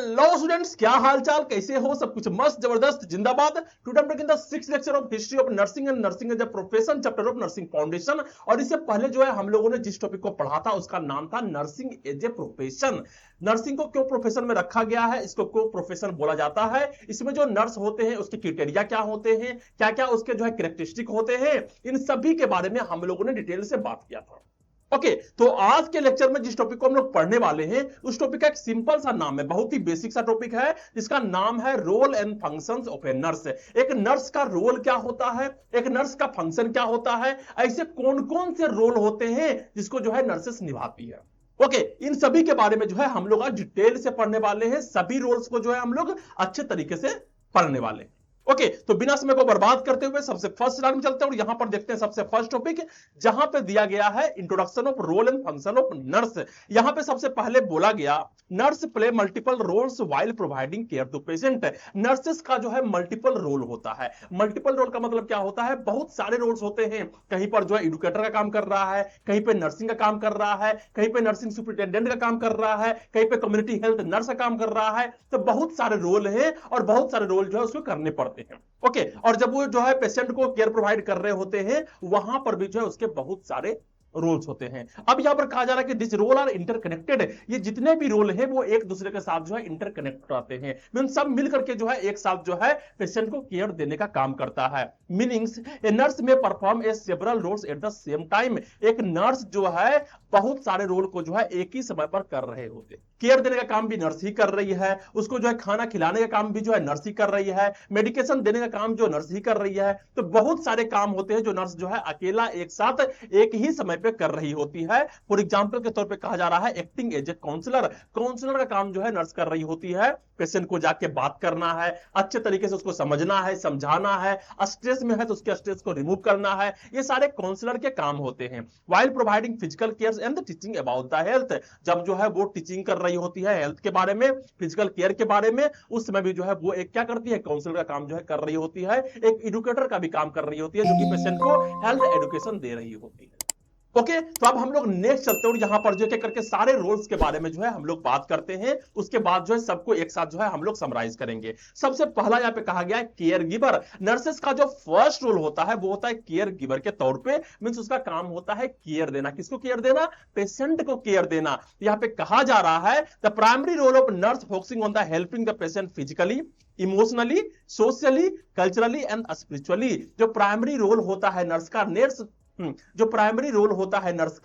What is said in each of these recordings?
Hello students, क्या हाल चाल, कैसे हो? सब कुछ मस्त जबरदस्त जिंदाबाद। टुडे हम the 6th lecture of history of nursing and nursing as a profession, chapter of nursing foundation. और इससे पहले जो है हम लोगों ने जिस टॉपिक को पढ़ा था उसका नाम था nursing as a profession. Nursing को क्यों प्रोफेशन में रखा गया है, इसको क्यों प्रोफेशन बोला जाता है, इसमें जो नर्स होते हैं उसके क्राइटेरिया क्या होते हैं, क्या क्या उसके जो है कैरेक्टरिस्टिक होते हैं, इन सभी के बारे में हम लोगों ने डिटेल से बात किया था। ओके, तो आज के लेक्चर में जिस टॉपिक को हम लोग पढ़ने वाले हैं उस टॉपिक का एक सिंपल सा नाम है, बहुत ही बेसिक सा टॉपिक है, जिसका नाम है role and functions of a nurse. एक नर्स का रोल क्या होता है, एक नर्स का फंक्शन क्या होता है, ऐसे कौन कौन से रोल होते हैं जिसको जो है नर्सेस निभाती है। ओके, इन सभी के बारे में जो है हम लोग आज डिटेल से पढ़ने वाले हैं, सभी रोल्स को जो है हम लोग अच्छे तरीके से पढ़ने वाले हैं। ओके, तो बिना समय को बर्बाद करते हुए सबसे फर्स्ट स्लाइड में चलते हैं और यहां पर देखते हैं सबसे फर्स्ट टॉपिक, जहां पे दिया गया है introduction of role and function of nurse. यहां पे सबसे पहले बोला गया nurse play multiple roles while providing care to patient. Nurses का जो है मल्टीपल रोल होता है। मल्टीपल रोल का मतलब क्या होता है, बहुत सारे रोल्स होते हैं। कहीं पर जो है एडुकेटर का काम कर रहा है, कहीं पे नर्सिंग का काम कर रहा है, कहीं पे नर्सिंग सुपरिटेंडेंट का काम कर रहा है, कहीं पे कम्युनिटी हेल्थ नर्स का काम कर रहा है। तो बहुत सारे रोल हैं और बहुत सारे रोल जो है उसको करने पड़ते हैं। ओके, और जब वो जो है पेशेंट को केयर प्रोवाइड कर रहे होते हैं वहां पर भी जो है उसके बहुत सारे रोल्स होते हैं। अब यहां पर कहा जा रहा है कि दिस रोल आर इंटरकनेक्टेड, ये जितने भी रोल हैं वो एक दूसरे के साथ जो है इंटरकनेक्ट रहते हैं, मीन सब मिलकर के जो है एक साथ जो है पेशेंट को केयर देने का काम करता है। Meanings, a nurse may perform a several roles at the same time. एक नर्स जो है बहुत सारे रोल को जो है एक ही समय पर कर रहे होते। केयर देने का काम भी नर्स ही कर रही है, उसको जो है खाना खिलाने का काम भी जो है नर्स ही कर रही है, मेडिकेशन देने का काम जो नर्स ही कर रही है। तो बहुत सारे काम होते हैं जो नर्स जो है अकेला एक साथ एक ही समय पे कर रही होती है। फॉर एग्जांपल के तौर पे कहा जा रहा है acting as a counsellor. Counsellor का काम जो है नर्स कर रही होती है, पेशेंट को जाके बात करना है, अच्छे तरीके से उसको समझना है, समझाना है, स्ट्रेस में है तो उसके स्ट्रेस को रिमूव करना है। ये सारे काउंसलर के काम होते हैं। While providing physical care and teaching about the health, जब जो है वो टीचिंग कर रही होती है हेल्थ के बारे में, फिजिकल केयर के बारे में, उस समय भी जो है वो एक क्या करती है, काउंसलर का काम जो है कर रही होती है। एक एडुकेटर का भी काम कर रही होती है जो कि पेशेंट को हेल्थ एजुकेशन दे रही होती है। ओके, तो अब हम लोग नेक्स्ट चलते हैं और यहां पर जो क्या करके सारे रोल्स के बारे में जो है हम लोग बात करते हैं। उसके बाद जो है सबको एक साथ जो है हम लोग समराइज करेंगे। सबसे पहला यहां पे कहा गया है केयर गिवर। नर्सेस का जो फर्स्ट रोल होता है वो होता है केयर गिवर के तौर पे, मींस उसका काम होता है केयर देना। किसको केयर देना? पेशेंट को केयर देना। यहां पे कहा जा रहा है the primary role of nurse focusing on the helping the patient physically, emotionally, socially, culturally and spiritually. जो प्राइमरी रोल होता है नर्स का, जो प्राइमरी रोल होता है नर्स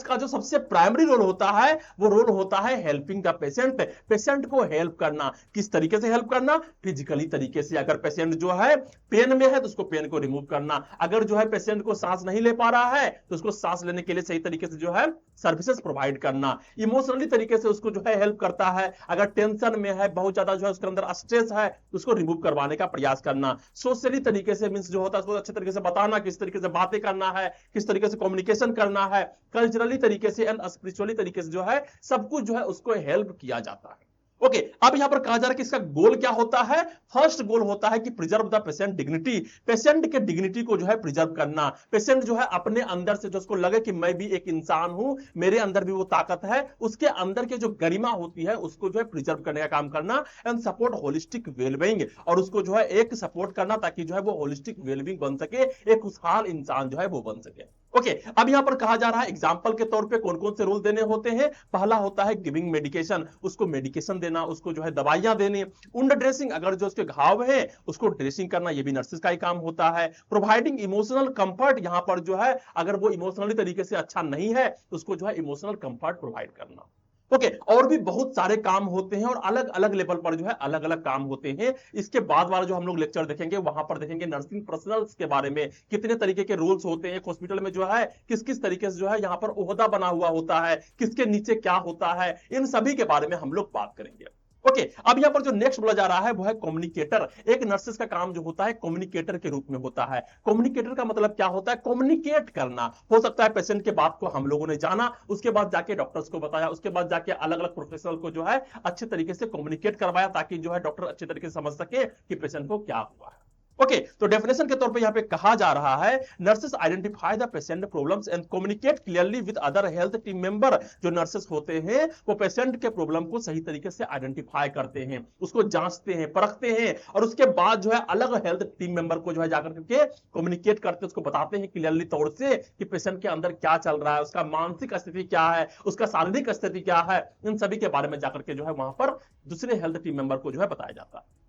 का जो सबसे प्राइमरी रोल होता है वो रोल होता है हेल्पिंग द पेशेंट। पेशेंट को हेल्प करना। किस तरीके से हेल्प करना? फिजिकली तरीके से। अगर पेशेंट जो है पेन में है तो उसको पेन को रिमूव करना। अगर जो है पेशेंट को सांस नहीं ले पा रहा है तो उसको सांस लेने के लिए सही तरीके से जो है सर्विसेज प्रोवाइड करना। इमोशनली तरीके से उसको जो है हेल्प करता है। अगर टेंशन में है, बहुत ज्यादा जो है उसके अंदर स्ट्रेस है तो उसको रिमूव करवाने का प्रयास करना। सोशली तरीके से मींस जो होता है उसको अच्छे तरीके से बताना, किस तरीके से बातें करना है, किस तरीके से कम्युनिकेशन करना है। कल्चरली तरीके से एंड स्पिरिचुअली तरीके से जो है सब कुछ जो है उसको हेल्प किया जाता है। ओके, अब यहां पर कहा जा रहा है कि इसका गोल क्या होता है। फर्स्ट गोल होता है कि preserve the patient dignity. Patient के डिग्निटी को जो है प्रिजर्व करना। पेशेंट जो है अपने अंदर से जो उसको लगे कि मैं भी एक इंसान हूं, मेरे अंदर भी वो ताकत है, उसके अंदर के जो गरिमा होती है उसको जो है प्रिजर्व करने का काम करना। एंड सपोर्ट होलिस्टिक वेलबींग, और उसको जो है एक सपोर्ट करना ताकि जो है वो होलिस्टिक वेलबींग बन सके, एक खुशहाल इंसान जो है वो बन सके। ओके, अब यहां पर कहा जा रहा है एग्जांपल के तौर पे कौन कौन से रोल देने होते हैं। पहला होता है गिविंग मेडिकेशन, उसको मेडिकेशन देना, उसको जो है दवाइयां देनी। वुंड ड्रेसिंग, अगर जो उसके घाव है उसको ड्रेसिंग करना, ये भी नर्सेस का ही काम होता है। प्रोवाइडिंग इमोशनल कंफर्ट, यहां पर जो है अगर वो इमोशनली तरीके से अच्छा नहीं है तो उसको जो है इमोशनल कंफर्ट प्रोवाइड करना। ओके, और भी बहुत सारे काम होते हैं और अलग अलग लेवल पर जो है अलग अलग काम होते हैं। इसके बाद वाला जो हम लोग लेक्चर देखेंगे वहां पर देखेंगे नर्सिंग पर्सनल्स के बारे में, कितने तरीके के रोल्स होते हैं हॉस्पिटल में, जो है किस किस तरीके से जो है यहाँ पर ओहदा बना हुआ होता है, किसके नीचे क्या होता है, इन सभी के बारे में हम लोग बात करेंगे। ओके, अब यहां पर जो नेक्स्ट बोला जा रहा है वो है कम्युनिकेटर। एक नर्सेस का काम जो होता है कम्युनिकेटर के रूप में होता है। कम्युनिकेटर का मतलब क्या होता है? कम्युनिकेट करना। हो सकता है पेशेंट के बात को हम लोगों ने जाना, उसके बाद जाके डॉक्टर्स को बताया, उसके बाद जाके अलग अलग प्रोफेशनल को जो है अच्छे तरीके से कम्युनिकेट करवाया ताकि जो है डॉक्टर अच्छे तरीके से समझ सके कि पेशेंट को क्या हुआ है। ओके, तो डेफिनेशन के तौर पे यहां पे कहा जा रहा है nurses identify the patient problems and communicate clearly with other health team member. जो नर्सेस होते हैं वो पेशेंट के प्रॉब्लम को सही तरीके से आइडेंटिफाई करते हैं, उसको जांचते हैं, परखते हैं और उसके बाद जो है अलग हेल्थ टीम मेंबर को जो है जाकर के कम्युनिकेट करते हैं, उसको बताते हैं क्लियरली तौर से कि पेशेंट के अंदर क्या चल रहा है, उसका मानसिक स्थिति क्या है, उसका शारीरिक स्थिति क्या है, इन सभी के बारे में जाकर के जो है वहां पर दूसरे हेल्थ टीम मेंबर को जो है बताया जाता है।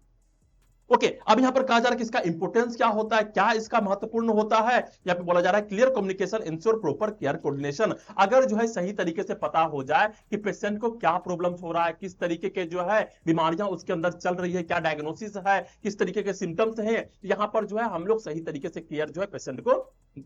ओके, अब यहां पर कहा जा रहा है कि इसका इंपोर्टेंस क्या होता है, क्या इसका महत्वपूर्ण होता है। यहां पे बोला जा रहा है clear communication ensure proper care coordination. अगर जो है सही तरीके से पता हो जाए कि पेशेंट को क्या प्रॉब्लम्स हो रहा है, किस तरीके के जो है बीमारियां उसके अंदर चल रही है, क्या डायग्नोसिस है, किस तरीके के सिम्टम्स हैं, यहां पर जो है हम लोग सही तरीके से केयर जो है पेशेंट को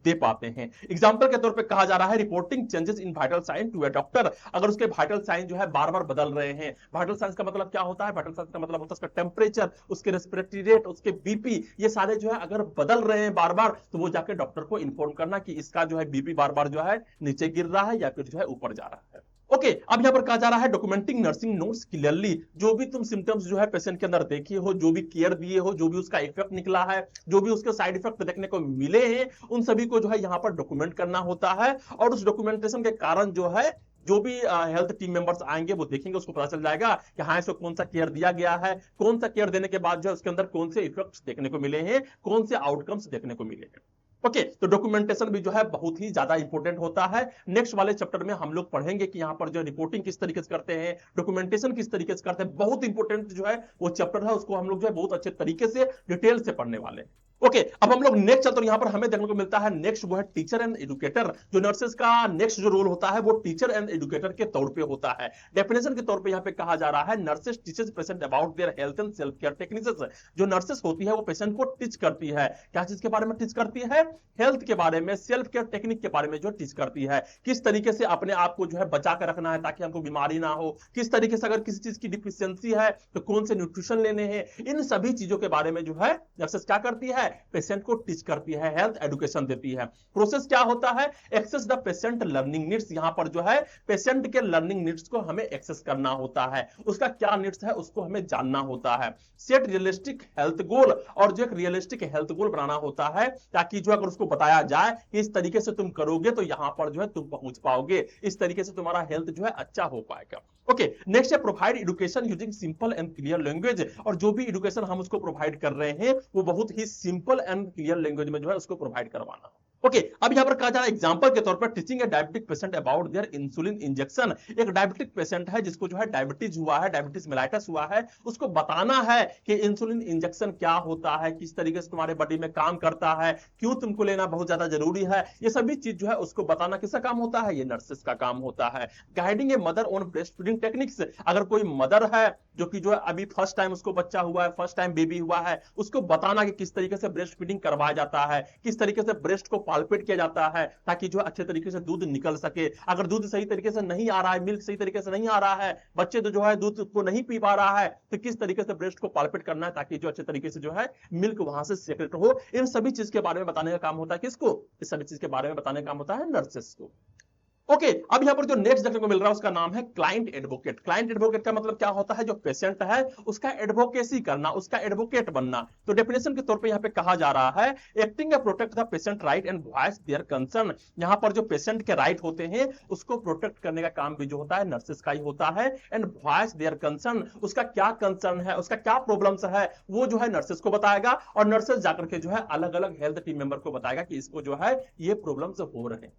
दे पाते हैं। एग्जाम्पल के तौर पे कहा जा रहा है reporting changes in vital sign to A doctor. अगर उसके वाइटल साइन जो है बार बार बदल रहे हैं, वाइटल साइंस का मतलब क्या होता है, वाइटल साइंस का मतलब होता है उसका टेम्परेचर, उसके रेस्पिरेटरी रेट, उसके बीपी, ये सारे जो है अगर बदल रहे हैं बार बार, तो वो जाकर डॉक्टर को इन्फॉर्म करना कि इसका जो है बीपी बार बार जो है नीचे गिर रहा है या फिर जो है ऊपर जा रहा है। ओके, अब यहां पर कहा जा रहा है डॉक्यूमेंटिंग नर्सिंग नोट्स क्लियरली। जो भी तुम सिम्टम्स जो है पेशेंट के अंदर देखे हो, जो भी केयर दिए हो, जो भी उसका इफेक्ट निकला है, जो भी उसके साइड इफेक्ट देखने को मिले हैं, उन सभी को जो है यहां पर डॉक्यूमेंट करना होता है। और उस डॉक्यूमेंटेशन के कारण जो है जो भी हेल्थ टीम मेंबर्स आएंगे वो देखेंगे, उसको पता चल जाएगा कि हाँ इसको कौन सा केयर दिया गया है, कौन सा केयर देने के बाद जो है उसके अंदर कौन से इफेक्ट्स देखने को मिले हैं, कौन से आउटकम्स देखने को मिले हैं। ओके, तो डॉक्यूमेंटेशन भी जो है बहुत ही ज्यादा इंपॉर्टेंट होता है। नेक्स्ट वाले चैप्टर में हम लोग पढ़ेंगे कि यहाँ पर जो रिपोर्टिंग किस तरीके से करते हैं, डॉक्यूमेंटेशन किस तरीके से करते हैं। बहुत इंपॉर्टेंट जो है वो चैप्टर है, उसको हम लोग जो है बहुत अच्छे तरीके से डिटेल से पढ़ने वाले हैं। ओके, अब हम लोग नेक्स्ट चैप्टर यहां पर हमें देखने को मिलता है नेक्स्ट वो है टीचर एंड एजुकेटर। जो नर्सेस का नेक्स्ट जो रोल होता है वो टीचर एंड एजुकेटर के तौर पे होता है। डेफिनेशन के तौर पे यहां पे कहा जा रहा है nurses teachers patient about their health and self care techniques. जो नर्सेस होती है वो पेशेंट को टीच करती है, क्या चीज के बारे में टीच करती है, हेल्थ के बारे में, सेल्फ केयर टेक्निक के बारे में जो टीच करती है, किस तरीके से अपने आप को जो है बचा कर रखना है ताकि हमको बीमारी ना हो, किस तरीके से अगर किसी चीज की डिफिशियंसी है तो कौन से न्यूट्रिशन लेने हैं, इन सभी चीजों के बारे में जो है नर्सेस क्या करती है, पेशेंट को टीच करती है, हेल्थ एजुकेशन देती है। प्रोसेस क्या होता है, access the patient learning needs. यहां पर जो है पेशेंट के लर्निंग नीड्स को हमें एक्सेस करना होता है, उसका क्या नीड्स है उसको हमें जानना होता है। सेट रियलिस्टिक हेल्थ गोल, और जो एक रियलिस्टिक हेल्थ गोल बनाना होता है ताकि जो अगर उसको बताया जाए कि इस तरीके से तुम करोगे तो यहां पर जो है तुम पहुंच पाओगे, इस तरीके से तुम्हारा हेल्थ जो है अच्छा हो पाएगा। ओके, नेक्स्ट है provide education using simple and clear language. और जो भी एजुकेशन हम उसको प्रोवाइड कर रहे हैं वो बहुत ही सिंपल एंड क्लियर लैंग्वेज में जो है उसको प्रोवाइड करवाना। ओके, अब यहां पर कहा जा रहा है एग्जांपल के तौर पर teaching A diabetic patient about their insulin injection. एक डायबिटिक पेशेंट है जिसको जो है डायबिटीज हुआ है, डायबिटीज मेलाइटस हुआ है, उसको बताना है कि इंसुलिन इंजेक्शन क्या होता है, किस तरीके से तुम्हारे बॉडी में काम करता है, क्यों तुमको लेना बहुत ज्यादा जरूरी है, ये सभी चीज जो है उसको बताना किसका काम होता है, ये नर्सेस का काम होता है। Guiding a mother on breast feeding techniques. अगर कोई मदर है जो कि जो है अभी फर्स्ट टाइम उसको बच्चा हुआ है, फर्स्ट टाइम बेबी हुआ है, उसको बताना कि किस तरीके से ब्रेस्ट फीडिंग करवाया जाता है, किस तरीके से ब्रेस्ट को पाल्पेट किया जाता है ताकि जो अच्छे तरीके से दूध निकल सके। अगर दूध सही तरीके से नहीं आ रहा है, मिल्क सही तरीके से नहीं आ रहा है, बच्चे तो जो है दूध को नहीं पी पा रहा है, तो किस तरीके से ब्रेस्ट को पाल्पेट करना है ताकि जो अच्छे तरीके से जो है मिल्क वहां से सेक्रेट हो। इन सभी चीज के बारे में बताने का काम होता है किसको, इस सभी चीज के बारे में बताने का काम होता है नर्सेस को। ओके, अब यहां पर जो नेक्स्ट देखने को मिल रहा है उसका नाम है क्लाइंट एडवोकेट। क्लाइंट एडवोकेट का मतलब क्या होता है, जो पेशेंट है उसका एडवोकेसी करना, उसका एडवोकेट बनना। तो डेफिनेशन के तौर पे यहां पे कहा जा रहा है acting protect the patient right and voice there concern. यहां पर जो पेशेंट के राइट होते हैं उसको प्रोटेक्ट करने का काम भी जो होता है नर्सेस का ही होता है। एंड वॉइस देयर कंसर्न, उसका क्या कंसर्न है, उसका क्या प्रॉब्लम्स है, वो जो है नर्सेस को बताएगा और नर्सेस जाकर के जो है अलग अलग हेल्थ टीम मेंबर को बताएगा कि इसको जो है ये प्रॉब्लम्स हो रहे हैं।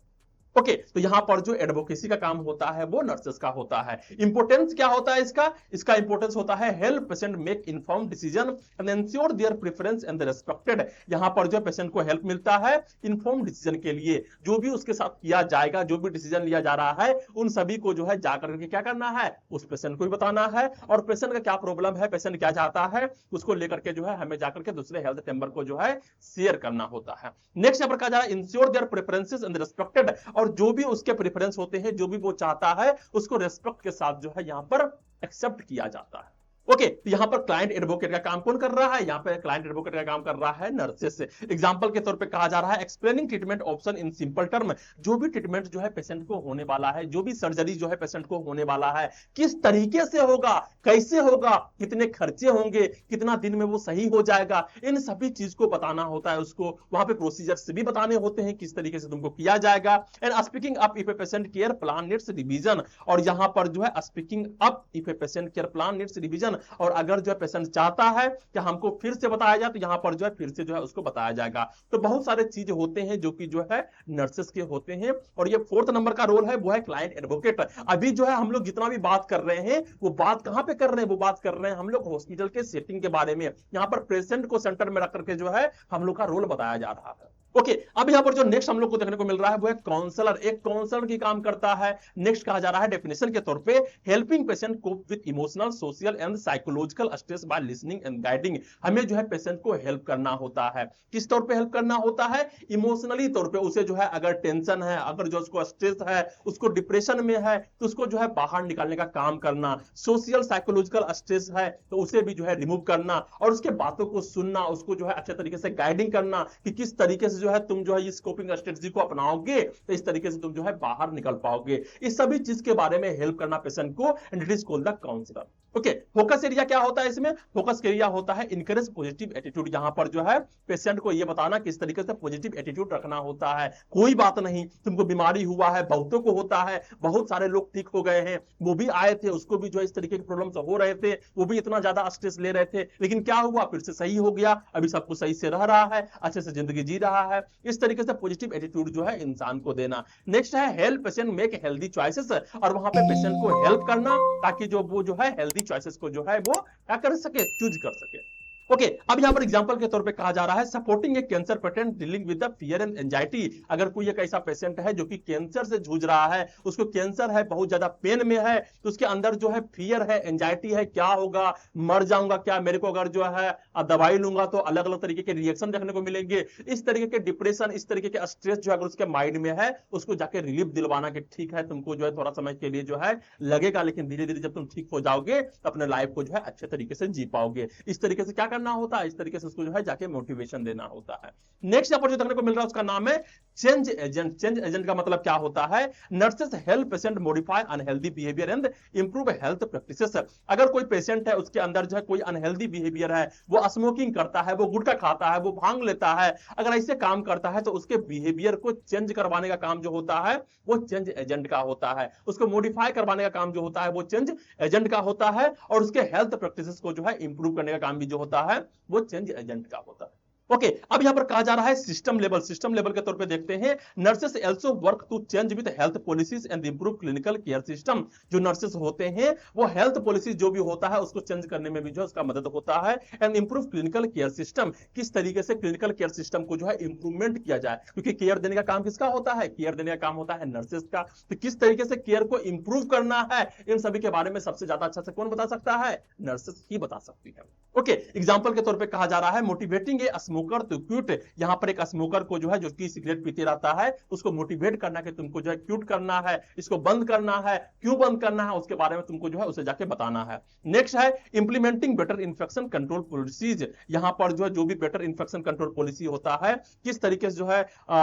ओके, तो यहां पर जो एडवोकेसी का काम होता है वो नर्सेस का होता है। इंपोर्टेंस क्या होता है इसका इंपोर्टेंस होता है help patient make informed decision and ensure there preference and respected. यहां पर जो पेशेंट को हेल्प मिलता है इन्फॉर्म्ड डिसीजन के लिए, जो भी उसके साथ किया जाएगा, जो भी डिसीजन लिया जा रहा है उन सभी को जो है जाकर के क्या करना है, उस पेशेंट को भी बताना है और पेशेंट का क्या प्रॉब्लम है, पेशेंट क्या चाहता है, उसको लेकर के जो है हमें जाकर के दूसरे हेल्थ मेंबर को जो है शेयर करना होता है। नेक्स्ट यहां पर कहा जा रहा है ensure there preferences and respected, और जो भी उसके प्रेफरेंस होते हैं, जो भी वो चाहता है उसको रेस्पेक्ट के साथ जो है यहां पर एक्सेप्ट किया जाता है। ओके, तो यहां पर क्लाइंट एडवोकेट का काम कौन कर रहा है? यहां पर क्लाइंट एडवोकेट का काम कर रहा है नर्सेस। एग्जांपल के तौर पे कहा जा रहा है explaining treatment option in simple term, जो भी ट्रीटमेंट जो है पेशेंट को होने वाला है, जो भी सर्जरी जो है पेशेंट को होने वाला है, किस तरीके से होगा, कैसे होगा, कितने खर्चे होंगे, कितना दिन में वो सही हो जाएगा, इन सभी चीज को बताना होता है उसको। वहां पे प्रोसीजर्स भी बताने होते हैं किस तरीके से तुमको किया जाएगा। And speaking up if a patient care plan needs revision, और यहां पर जो है speaking up if a patient care plan needs revision, और अगर जो है पेशेंट चाहता है कि हमको फिर से बताया जाए तो यहां पर जो है फिर से जो है उसको बताया जाएगा। तो बहुत सारे चीज होते हैं जो कि जो है नर्सेस के होते हैं। और ये 4th नंबर का रोल है वो है क्लाइंट एडवोकेट। अभी जो है हम लोग जितना भी बात कर रहे हैं वो बात कहां पे कर रहे हैं, वो बात कर रहे हैं हम लोग हॉस्पिटल के सेटिंग के बारे में। यहां पर पेशेंट को सेंटर में रख करके जो है हम लोग का रोल बताया जा रहा है। ओके, अब यहां पर जो नेक्स्ट हम लोग को देखने को मिल रहा है वो है काउंसलर। एक काउंसलर की काम करता है। नेक्स्ट कहा जा रहा है डेफिनेशन के तौर पे helping patient cope with emotional social and psychological stress by listening and guiding. हमें जो है पेशेंट को हेल्प करना होता है। किस तौर पे हेल्प करना होता है? इमोशनली तौर पे। उसे जो है अगर टेंशन है, अगर जो उसको स्ट्रेस है, उसको डिप्रेशन में है, तो उसको जो है बाहर निकालने का काम करना। सोशल साइकोलॉजिकल स्ट्रेस है तो उसे भी जो है रिमूव करना, और उसके बातों को सुनना, उसको जो है अच्छे तरीके से गाइडिंग करना कि किस तरीके से जो है तुम जो है इस कोपिंग स्ट्रेटजी को अपनाओगे तो इस तरीके से तुम जो है बाहर निकल पाओगे। इस सभी चीज के बारे में हेल्प करना पेशेंट को, and it is called the counsellor. Okay, focus area क्या होता है इसमें? फोकस एरिया होता है इनकरेज पॉजिटिव एटीट्यूड। यहां पर जो है पेशेंट को यह बताना किस तरीके से पॉजिटिव एटीट्यूड रखना होता है। कोई बात नहीं, तुमको बीमारी हुआ है, बहुतों को होता है, बहुत सारे लोग ठीक हो गए हैं, वो भी आए थे, उसको भी जो है इस तरीके के प्रॉब्लम्स हो रहे थे, वो भी इतना ज्यादा स्ट्रेस ले रहे थे, लेकिन क्या हुआ, फिर से सही हो गया, अभी सब कुछ सही से रह रहा है, अच्छे से जिंदगी जी रहा है। इस तरीके से पॉजिटिव एटीट्यूड जो है इंसान को देना। नेक्स्ट है help patient make healthy choices, और वहां पे पेशेंट को हेल्प करना ताकि जो वो जो है हेल्दी चॉइसेस को जो है वो क्या कर सके, चूज कर सके। ओके, अब यहां पर एग्जांपल के तौर पे कहा जा रहा है supporting A cancer patient dealing with the fear and anxiety. अगर कोई एक ऐसा पेशेंट है जो कि कैंसर से जूझ रहा है, उसको कैंसर है, बहुत ज्यादा पेन में है, तो उसके अंदर जो है फियर है, एंजाइटी है, क्या होगा, मर जाऊंगा क्या, मेरे को अगर जो है दवाई लूंगा तो अलग अलग तरीके के रिएक्शन देखने को मिलेंगे, इस तरीके के डिप्रेशन, इस तरीके के स्ट्रेस जो अगर उसके माइंड में है, उसको जाके रिलीफ दिलवाना कि ठीक है तुमको जो है थोड़ा समय के लिए जो है लगेगा, लेकिन धीरे धीरे जब तुम ठीक हो जाओगे तो अपने लाइफ को जो है अच्छे तरीके से जी पाओगे। इस तरीके से क्या करना होता है, इस तरीके से उसको जो है जाके मोटिवेशन देना होता है। नेक्स्ट यहाँ पर जो देखने को मिल रहा है उसका नाम है चेंज एजेंट। चेंज एजेंट का मतलब क्या होता है? Nurses help patient modify unhealthy behaviour and improve health practices. अगर कोई पेशेंट है उसके अंदर जो है कोई अनहेल्दी बिहेवियर है, वो स्मोकिंग करता है, वो गुटखा खाता है, वो भांग लेता है, अगर ऐसे काम करता है तो उसके बिहेवियर को चेंज करवाने का काम जो होता है वो चेंज एजेंट का होता है। उसको मॉडिफाई करवाने का काम जो होता है वो चेंज एजेंट का होता है, और उसके हेल्थ प्रैक्टिसेस को जो है इंप्रूव करने का काम भी जो होता है वो चेंज एजेंट का होता है। ओके, अब यहां पर कहा जा रहा है सिस्टम लेवल। सिस्टम लेवल के तौर पे देखते हैं nurses also work to change with health policies and improve clinical care system. जो नर्सेस होते हैं वो हेल्थ पॉलिसी जो भी होता है उसको चेंज करने में भी जो उसका मदद होता है, and improve clinical care system, किस तरीके से क्लिनिकल केयर सिस्टम को जो है इंप्रूवमेंट किया जाए, क्योंकि केयर देने का काम किसका होता है? केयर देने का काम होता है नर्सेस का। तो किस तरीके से केयर को इंप्रूव करना है, इन सभी के बारे में सबसे ज्यादा अच्छा से कौन बता सकता है? नर्सेस ही बता सकती है। ओके, एग्जांपल के तौर पे कहा जा रहा है motivating a smoker to quit. यहां पर एक स्मोकर को जो है जो कि सिगरेट पीते रहता है उसको मोटिवेट करना कि तुमको जो है क्विट करना है, इसको बंद करना है, क्यों बंद करना है उसके बारे में तुमको जो है उसे जाके बताना है। नेक्स्ट है implementing better infection control policies. यहां पर जो है जो भी बेटर इन्फेक्शन कंट्रोल पॉलिसी होता है, किस तरीके से जो है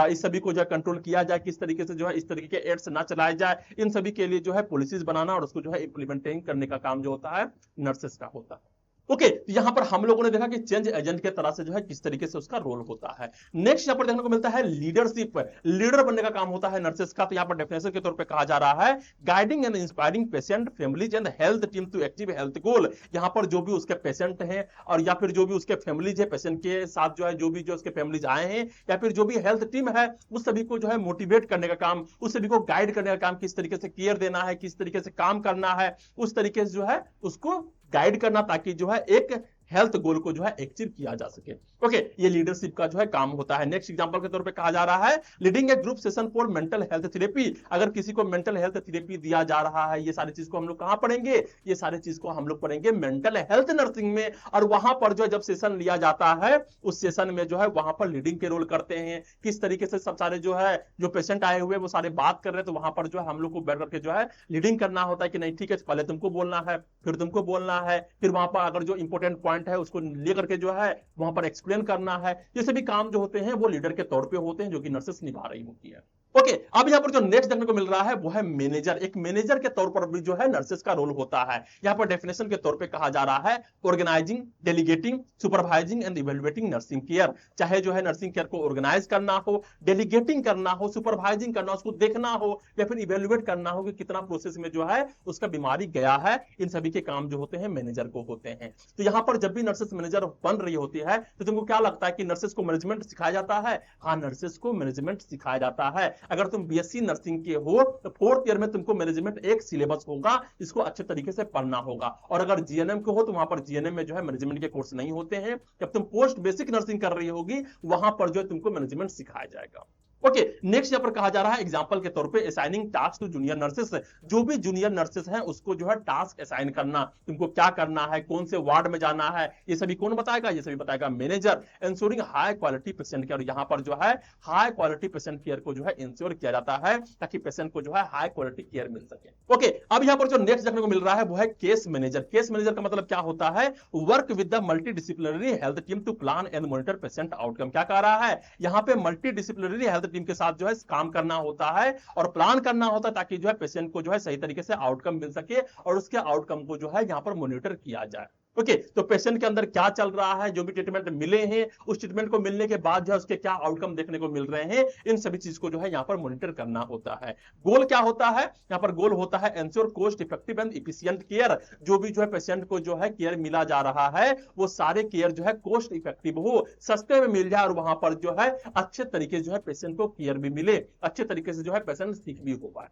इस सभी को जो है कंट्रोल किया जाए, किस तरीके से जो है इस तरीके के एड्स ना चलाए जाए, इन सभी के लिए जो है पॉलिसीज बनाना और उसको जो है इंप्लीमेंटिंग करने का काम जो होता है नर्सेस का होता है। ओके, तो यहां पर हम लोगों ने देखा कि चेंज एजेंट के तरह से जो है किस तरीके से उसका रोल होता है। नेक्स्ट यहां पर देखने को मिलता है लीडरशिप। लीडर बनने का काम होता है नर्सेस का। तो यहां पर डेफिनेशन के तौर पे कहा जा रहा है guiding and inspiring patient families and health team to achieve health goal. यहां पर जो भी उसके पेशेंट हैं और या फिर जो भी उसके फैमिलीज है, पेशेंट के साथ जो है जो भी जो उसके फैमिलीज आए हैं या फिर जो भी हेल्थ टीम है, उस सभी को जो है मोटिवेट करने का काम, उस सभी को गाइड करने का काम, किस तरीके से केयर देना है, किस तरीके से काम करना है, उस तरीके से जो है उसको गाइड करना ताकि जो है एक हेल्थ गोल को जो है अचीव किया जा सके। ओके, ये लीडरशिप का जो है काम होता है। नेक्स्ट एग्जांपल के तौर पे कहा जा रहा है leading a group session for mental health therapy. अगर किसी को मेंटल हेल्थ थेरेपी दिया जा रहा है, ये सारी चीज को हम लोग कहां पढ़ेंगे, ये सारी चीज को हम लोग पढ़ेंगे मेंटल हेल्थ नर्सिंग में। और वहां पर जो है जब सेशन लिया जाता है, उस सेशन में जो है वहां पर लीडिंग के रोल करते हैं, किस तरीके से सब सारे जो है जो पेशेंट आए हुए वो सारे बात कर रहे हैं, तो वहां पर जो है हम लोग को बैठ करके जो है लीडिंग करना होता है कि नहीं ठीक है पहले तुमको बोलना है, फिर तुमको बोलना है, फिर वहां पर अगर जो इंपॉर्टेंट पॉइंट है उसको लेकर के जो है वहां पर एक्सप्लेन करना है। ये सभी काम जो होते हैं वो लीडर के तौर पे होते हैं जो कि नर्सेस निभा रही होती है। ओके, अब यहां पर जो नेक्स्ट देखने को मिल रहा है वो है मैनेजर। एक मैनेजर के तौर पर भी जो है नर्सेस का रोल होता है। यहां पर डेफिनेशन के तौर पे कहा जा रहा है organising, delegating, supervising and evaluating nursing care. चाहे जो है नर्सिंग केयर को ऑर्गेनाइज करना हो, डेलीगेटिंग करना हो, सुपरवाइजिंग करना हो, उसको देखना हो, या फिर इवैल्यूएट करना हो कि कितना प्रोसेस में जो है उसका बीमारी गया है, इन सभी के काम जो होते हैं मैनेजर को होते हैं। तो यहां पर जब भी नर्सेस मैनेजर बन रही होती है तो तुमको क्या लगता है कि नर्सेस को मैनेजमेंट सिखाया जाता है? हाँ, नर्सेस को मैनेजमेंट सिखाया जाता है। अगर तुम बीएससी नर्सिंग के हो तो 4th ईयर में तुमको मैनेजमेंट एक सिलेबस होगा, इसको अच्छे तरीके से पढ़ना होगा। और अगर जीएनएम के हो तो वहां पर जीएनएम में जो है मैनेजमेंट के कोर्स नहीं होते हैं। जब तुम पोस्ट बेसिक नर्सिंग कर रही होगी वहां पर जो है तुमको मैनेजमेंट सिखाया जाएगा। ओके, नेक्स्ट यहां पर कहा जा रहा है एग्जांपल के तौर पे assigning task to junior nurses. जो भी जूनियर नर्सेस हैं उसको जो है टास्क असाइन करना, तुमको क्या करना है, कौन से वार्ड में जाना है, ये सभी कौन बताएगा? ये सभी बताएगा manager. Ensuring high quality patient care, यहां पर जो है हाई क्वालिटी पेशेंट केयर को जो है इंश्योर किया जाता है ताकि पेशेंट को जो है हाई क्वालिटी केयर मिल सके। ओके, अब यहां पर जो नेक्स्ट देखने को मिल रहा है वो है केस मैनेजर। केस मैनेजर का मतलब क्या होता है? Work with the multi disciplinary health team to plan and monitor patient outcome. क्या कह रहा है यहां पे? मल्टी डिसिप्लिनरी हेल्थ टीम के साथ जो है काम करना होता है और प्लान करना होता है ताकि जो है पेशेंट को जो है सही तरीके से आउटकम मिल सके और उसके आउटकम को जो है यहां पर मॉनिटर किया जाए। ओके, तो पेशेंट के अंदर क्या चल रहा है, जो भी ट्रीटमेंट मिले हैं उस ट्रीटमेंट को मिलने के बाद जो है उसके क्या आउटकम देखने को मिल रहे हैं, इन सभी चीज को जो है यहां पर मॉनिटर करना होता है। गोल क्या होता है? यहां पर गोल होता है ensure cost effective and efficient care. जो भी जो है पेशेंट को जो है केयर मिला जा रहा है वो सारे केयर जो है कॉस्ट इफेक्टिव हो, सस्ते में मिल जाए और वहां पर जो है अच्छे तरीके से जो है पेशेंट को केयर भी मिले, अच्छे तरीके से जो है पेशेंट ठीक भी हो पाए।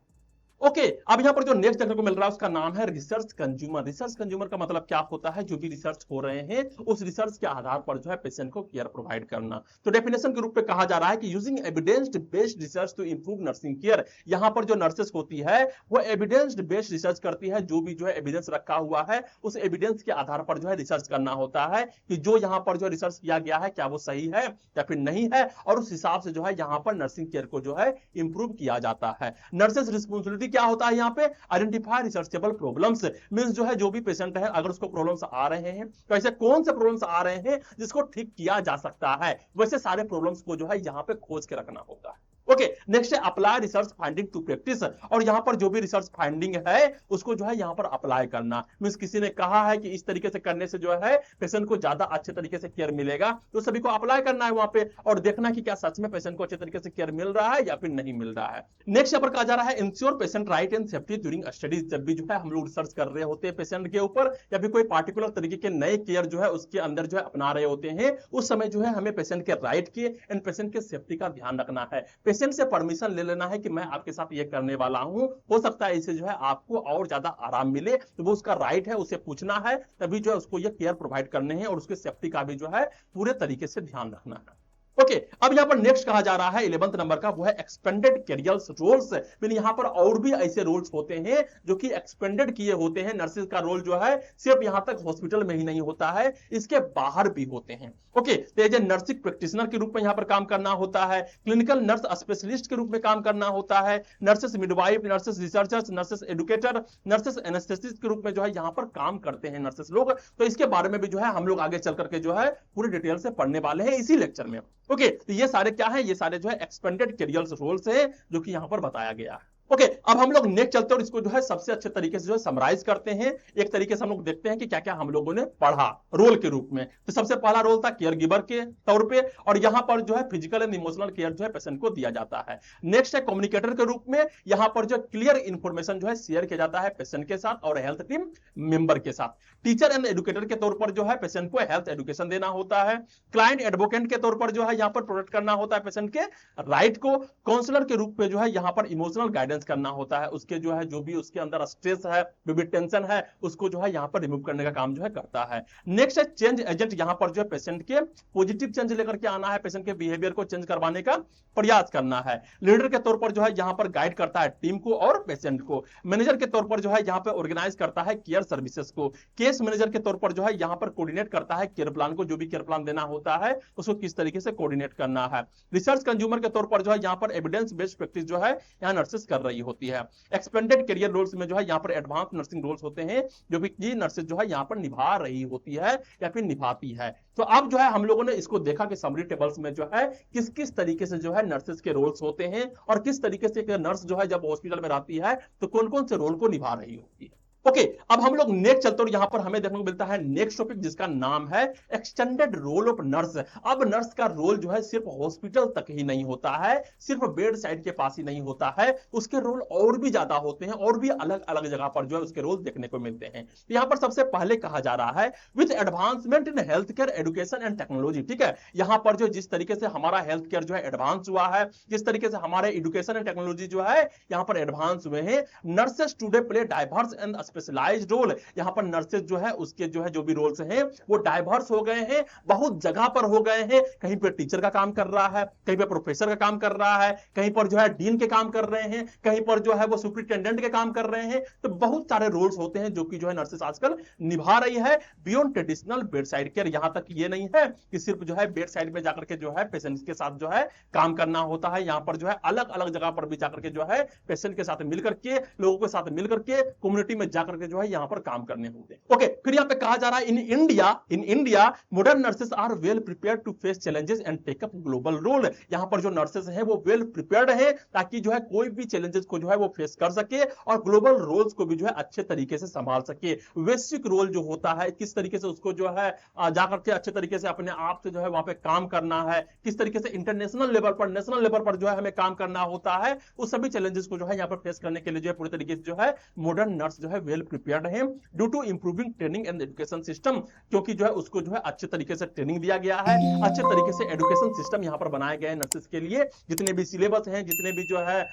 ओके, अब यहां पर जो नेक्स्ट देखने को मिल रहा है उसका नाम है रिसर्च कंज्यूमर। रिसर्च कंज्यूमर का मतलब क्या होता है? जो भी रिसर्च हो रहे हैं उस रिसर्च के आधार पर जो है पेशेंट को केयर प्रोवाइड करना। तो डेफिनेशन के रूप में कहा जा रहा है कि using evidence based research to improve nursing care. यहां पर जो नर्सेस होती है वो एविडेंस बेस्ड रिसर्च करती है। जो भी जो है एविडेंस रखा हुआ है उस एविडेंस के आधार पर जो है रिसर्च करना होता है कि जो यहां पर जो रिसर्च किया गया है क्या वो सही है या फिर नहीं है, और उस हिसाब से जो है यहां पर नर्सिंग केयर को जो है इंप्रूव किया जाता है। नर्सेस रिस्पांसिबिलिटी क्या होता है यहां पे? Identify researchable problems. मींस जो है जो भी पेशेंट है अगर उसको प्रॉब्लम्स आ रहे हैं तो ऐसे कौन से प्रॉब्लम्स आ रहे हैं जिसको ठीक किया जा सकता है, वैसे सारे प्रॉब्लम्स को जो है यहां पे खोज के रखना होता है। ओके, नेक्स्ट है apply research finding to practice. और यहां पर जो भी रिसर्च फाइंडिंग है उसको जो है यहां पर अप्लाई करना। मींस किसी ने कहा है कि इस तरीके से करने से जो है पेशेंट को ज्यादा अच्छे तरीके से केयर मिलेगा, तो सभी को अप्लाई करना है वहां पे और देखना कि क्या सच में पेशेंट को अच्छे तरीके से केयर मिल रहा है या फिर नहीं मिल रहा है। नेक्स्ट यहां पर कहा जा रहा है ensure patient right and safety during studies. जब भी जो है हम लोग रिसर्च कर रहे होते हैं पेशेंट के ऊपर या फिर कोई पार्टिकुलर तरीके के नए केयर जो है उसके अंदर जो है अपना रहे होते हैं, उस समय जो है हमें पेशेंट के राइट के एंड पेशेंट के सेफ्टी का ध्यान रखना है। पेशेंट से परमिशन ले लेना है कि मैं आपके साथ ये करने वाला हूं, हो सकता है इससे जो है आपको और ज्यादा आराम मिले, तो वो उसका राइट है, उसे पूछना है, तभी जो है उसको ये केयर प्रोवाइड करने हैं और उसके सेफ्टी का भी जो है पूरे तरीके से ध्यान रखना है। ओके, अब यहां पर नेक्स्ट कहा जा रहा है 11th नंबर का, वो है एक्सपेंडेड कैरियर्स रोल्स। यानी यहां पर और भी ऐसे रोल्स होते हैं जो कि एक्सपेंडेड किए होते हैं। नर्सेज का रोल जो है सिर्फ यहां तक हॉस्पिटल में ही नहीं होता है, इसके बाहर भी होते हैं। ओके, तो एज ए नर्सिंग प्रैक्टिशनर के रूप में यहां पर काम करना होता है, क्लिनिकल नर्स स्पेशलिस्ट के रूप में काम करना होता है, nurses midwife, nurses researchers, nurses educator, nurses anaesthetist के रूप में जो है यहां पर काम करते हैं नर्सेस लोग। तो इसके बारे में भी जो है हम लोग आगे चल करके जो है पूरे डिटेल से पढ़ने वाले हैं इसी लेक्चर में। ओके, तो ये सारे क्या है? ये सारे जो है एक्सपेंडेड कैरियर रोल्स हैं जो कि यहां पर बताया गया है। ओके, अब हम लोग नेक्स्ट चलते हैं और इसको जो है सबसे अच्छे तरीके से जो है समराइज करते हैं। एक तरीके से हम लोग देखते हैं कि क्या क्या हम लोगों ने पढ़ा रोल के रूप में। तो सबसे पहला रोल था केयर गिवर के तौर पे, और यहां पर जो है फिजिकल एंड इमोशनल केयर जो है पेशेंट को दिया जाता है। नेक्स्ट है कम्युनिकेटर के रूप में, यहां पर जो क्लियर इंफॉर्मेशन जो है शेयर किया जाता है पेशेंट के साथ और हेल्थ टीम मेंबर के साथ। टीचर एंड एडुकेटर के तौर पर जो है पेशेंट को हेल्थ एजुकेशन देना होता है। क्लाइंट एडवोकेट के तौर पर जो है यहां पर प्रोटेक्ट करना होता है पेशेंट के राइट को। काउंसलर के रूप में जो है यहां पर इमोशनल गाइडेंस बैलेंस करना होता है, उसके जो भी उसके अंदर स्ट्रेस है, जो भी टेंशन है, उसको जो है यहाँ पर रिमूव करने का काम जो है करता है। नेक्स्ट है चेंज एजेंट, यहाँ पर जो है पेशेंट के पॉजिटिव चेंज लेकर के आना है, पेशेंट के बिहेवियर को चेंज करवाने का प्रयास करना है। लीडर के तौर पर जो है यहाँ पर गाइड करता है टीम को और पेशेंट को। मैनेजर के तौर पर जो है यहाँ पर ऑर्गेनाइज करता है केयर सर्विसेज को। केस मैनेजर के तौर पर जो है यहाँ पर कोऑर्डिनेट करता है केयर प्लान को, जो भी केयर प्लान देना होता है उसको किस तरीके से कोऑर्डिनेट करना है। रिसर्च कंज्यूमर के तौर पर जो है यहाँ पर एविडेंस बेस्ड प्रैक्टिस जो है यहाँ नर्सेस कर रही होती है। एक्सपेंडेड करियर रोल्स में जो है यहाँ पर एडवांस नर्सिंग रोल्स होते हैं, जो भी नर्सेस जो है यहाँ पर निभा रही होती है या फिर निभाती है। तो अब जो है हम लोगों ने इसको देखा कि समरी टेबल्स में जो है किस किस तरीके से जो है नर्सेस के रोल्स होते हैं और किस तरीके से एक नर्स जो है जब हॉस्पिटल में रहती है तो कौन कौन से रोल को निभा रही होती है। ओके, अब हम लोग नेक्स्ट चलते हैं, यहां पर हमें देखने को मिलता है नेक्स्ट टॉपिक जिसका नाम है एक्सटेंडेड रोल ऑफ नर्स। अब नर्स का रोल जो है सिर्फ हॉस्पिटल तक ही नहीं होता है, सिर्फ बेड साइड के पास ही नहीं होता है, उसके रोल और भी ज्यादा होते हैं और भी अलग अलग जगह पर जो है उसके रोल देखने को मिलते हैं। यहां पर सबसे पहले कहा जा रहा है with advancement in health care education and technology. ठीक है, यहां पर जो जिस तरीके से हमारा हेल्थ केयर जो है एडवांस हुआ है, जिस तरीके से हमारे एजुकेशन एंड टेक्नोलॉजी जो है यहां पर एडवांस हुए हैं, nurses today play diverse and specialised role. यहां पर नर्सेस जो है उसके जो भी रोल्स हैं वो डाइवर्स हो गए हैं, बहुत जगह पर हो गए हैं। कहीं पर टीचर का काम कर रहा है, कहीं पर प्रोफेसर का काम कर रहा है, कहीं पर जो है डीन के काम कर रहे हैं, कहीं पर जो है वो सुपरिटेंडेंट के काम कर रहे हैं। तो बहुत सारे रोल्स होते हैं जो कि जो है नर्सेस आजकल निभा रही है beyond traditional bed side care. यहां तक ये नहीं है कि सिर्फ जो है बेड साइड में जाकर के जो है पेशेंट्स के साथ जो है काम करना होता है, यहां पर जो है अलग अलग जगह पर भी जाकर के जो है पेशेंट के साथ मिलकर के, लोगों के साथ मिलकर के, कम्युनिटी में जाकर के जो है यहां पर काम करने होते हैं। ओके, फिर यहां पे कहा जा रहा है in India modern nurses are well prepared to face challenges and take up global role. यहां पर जो नर्सेस हैं वो वेल प्रिपेयर्ड है ताकि जो है कोई भी चैलेंजेस को जो है वो फेस कर सके और ग्लोबल रोल्स को भी जो है अच्छे तरीके से संभाल सके। वैश्विक रोल जो होता है किस तरीके से उसको जो है जाकर के अच्छे तरीके से अपने आप से जो है वहां पे काम करना है, किस तरीके से इंटरनेशनल लेवल पर, नेशनल लेवल पर जो है हमें काम करना होता है, उस सभी चैलेंजेस को जो है यहां पर फेस करने के लिए जो है पूरी तरीके से जो है मॉडर्न नर्स जो है वेल प्रिपेयर्ड है due to improving training and education system, क्योंकि जो है उसको जो है अच्छे तरीके से ट्रेनिंग दिया गया है, अच्छे तरीके से एजुकेशन सिस्टम यहां पर बनाए गए हैं नर्सेस के लिए। जितने भी सिलेबस हैं, जितने भी जो है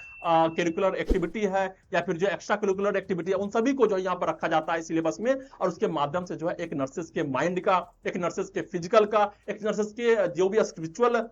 करिकुलर एक्टिविटी है या फिर जो एक्स्ट्रा करिकुलर एक्टिविटी है, उन सभी को जो है यहां पर रखा जाता है सिलेबस में और उसके माध्यम से जो है एक नर्सेस के माइंड का, एक नर्सेस के फिजिकल का, एक नर्सेस के जो भी स्पिरिचुअल